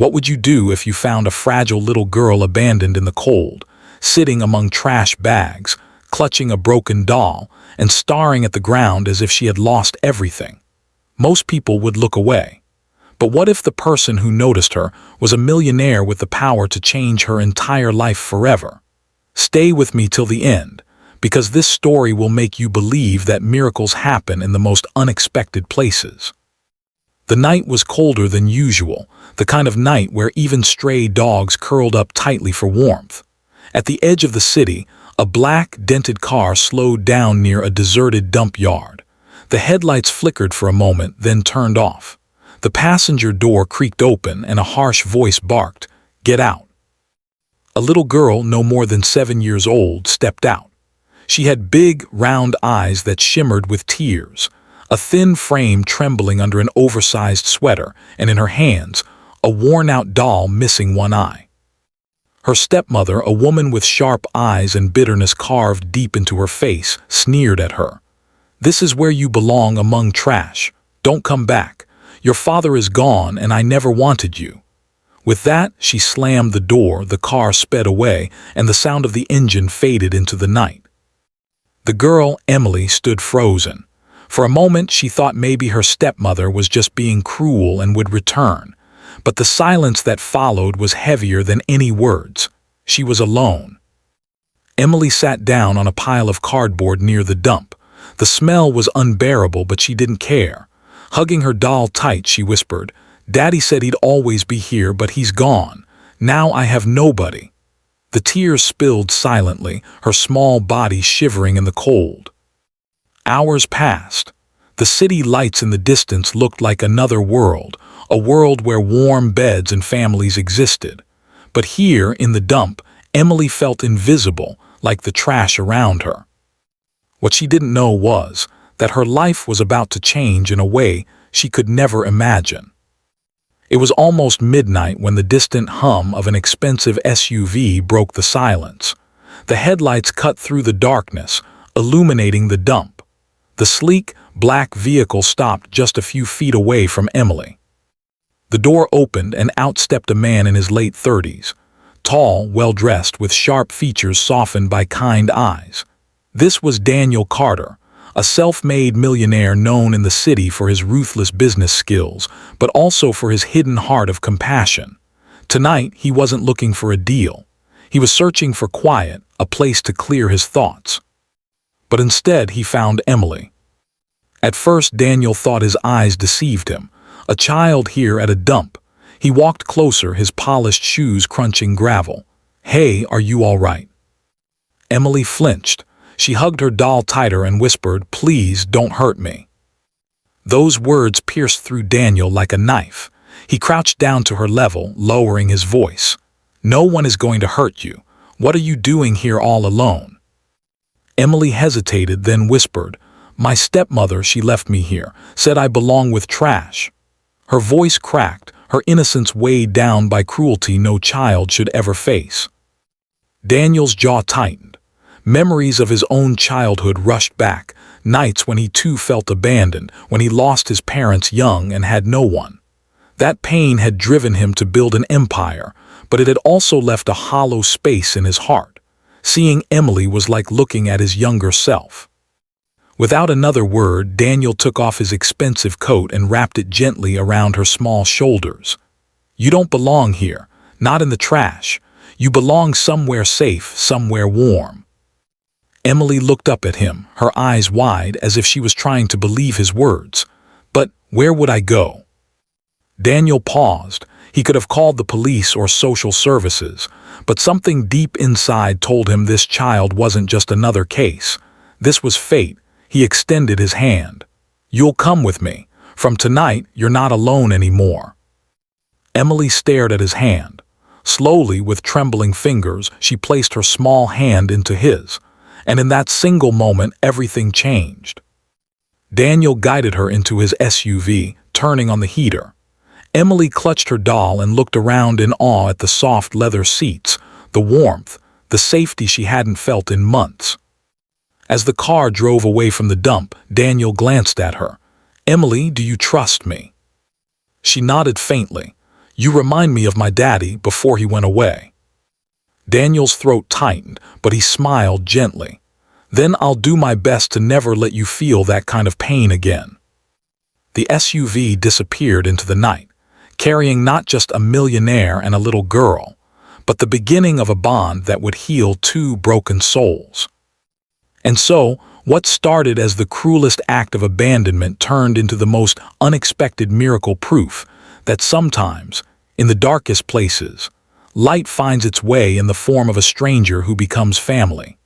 What would you do if you found a fragile little girl abandoned in the cold, sitting among trash bags, clutching a broken doll, and staring at the ground as if she had lost everything? Most people would look away. But what if the person who noticed her was a millionaire with the power to change her entire life forever? Stay with me till the end, because this story will make you believe that miracles happen in the most unexpected places. The night was colder than usual, the kind of night where even stray dogs curled up tightly for warmth. At the edge of the city, a black, dented car slowed down near a deserted dump yard. The headlights flickered for a moment, then turned off. The passenger door creaked open and a harsh voice barked, "Get out." A little girl, no more than 7 years old, stepped out. She had big, round eyes that shimmered with tears, a thin frame trembling under an oversized sweater, and in her hands, a worn-out doll missing one eye. Her stepmother, a woman with sharp eyes and bitterness carved deep into her face, sneered at her. "This is where you belong, among trash. Don't come back. Your father is gone and I never wanted you." With that, she slammed the door, the car sped away, and the sound of the engine faded into the night. The girl, Emily, stood frozen. For a moment, she thought maybe her stepmother was just being cruel and would return. But the silence that followed was heavier than any words. She was alone. Emily sat down on a pile of cardboard near the dump. The smell was unbearable, but she didn't care. Hugging her doll tight, she whispered, "Daddy said he'd always be here, but he's gone. Now I have nobody." The tears spilled silently, her small body shivering in the cold. Hours passed. The city lights in the distance looked like another world, a world where warm beds and families existed. But here, in the dump, Emily felt invisible, like the trash around her. What she didn't know was that her life was about to change in a way she could never imagine. It was almost midnight when the distant hum of an expensive SUV broke the silence. The headlights cut through the darkness, illuminating the dump. The sleek, black vehicle stopped just a few feet away from Emily. The door opened and out stepped a man in his late 30s, tall, well-dressed, with sharp features softened by kind eyes. This was Daniel Carter, a self-made millionaire known in the city for his ruthless business skills, but also for his hidden heart of compassion. Tonight, he wasn't looking for a deal. He was searching for quiet, a place to clear his thoughts. But instead, he found Emily. At first, Daniel thought his eyes deceived him. A child here at a dump. He walked closer, his polished shoes crunching gravel. "Hey, are you all right?" Emily flinched. She hugged her doll tighter and whispered, "Please don't hurt me." Those words pierced through Daniel like a knife. He crouched down to her level, lowering his voice. "No one is going to hurt you. What are you doing here all alone?" Emily hesitated, then whispered, "My stepmother, she left me here, said I belong with trash." Her voice cracked, her innocence weighed down by cruelty no child should ever face. Daniel's jaw tightened. Memories of his own childhood rushed back, nights when he too felt abandoned, when he lost his parents young and had no one. That pain had driven him to build an empire, but it had also left a hollow space in his heart. Seeing Emily was like looking at his younger self. Without another word, Daniel took off his expensive coat and wrapped it gently around her small shoulders. "You don't belong here, not in the trash. You belong somewhere safe, somewhere warm." Emily looked up at him, her eyes wide as if she was trying to believe his words. "But where would I go?" Daniel paused. He could have called the police or social services, but something deep inside told him this child wasn't just another case. This was fate. He extended his hand. "You'll come with me. From tonight, you're not alone anymore." Emily stared at his hand. Slowly, with trembling fingers, she placed her small hand into his. And in that single moment, everything changed. Daniel guided her into his SUV, turning on the heater. Emily clutched her doll and looked around in awe at the soft leather seats, the warmth, the safety she hadn't felt in months. As the car drove away from the dump, Daniel glanced at her. "Emily, do you trust me?" She nodded faintly. You remind me of my daddy before he went away." Daniel's throat tightened, but he smiled gently. "Then I'll do my best to never let you feel that kind of pain again." The SUV disappeared into the night, carrying not just a millionaire and a little girl, but the beginning of a bond that would heal two broken souls. And so, what started as the cruelest act of abandonment turned into the most unexpected miracle, proof that sometimes, in the darkest places, light finds its way in the form of a stranger who becomes family.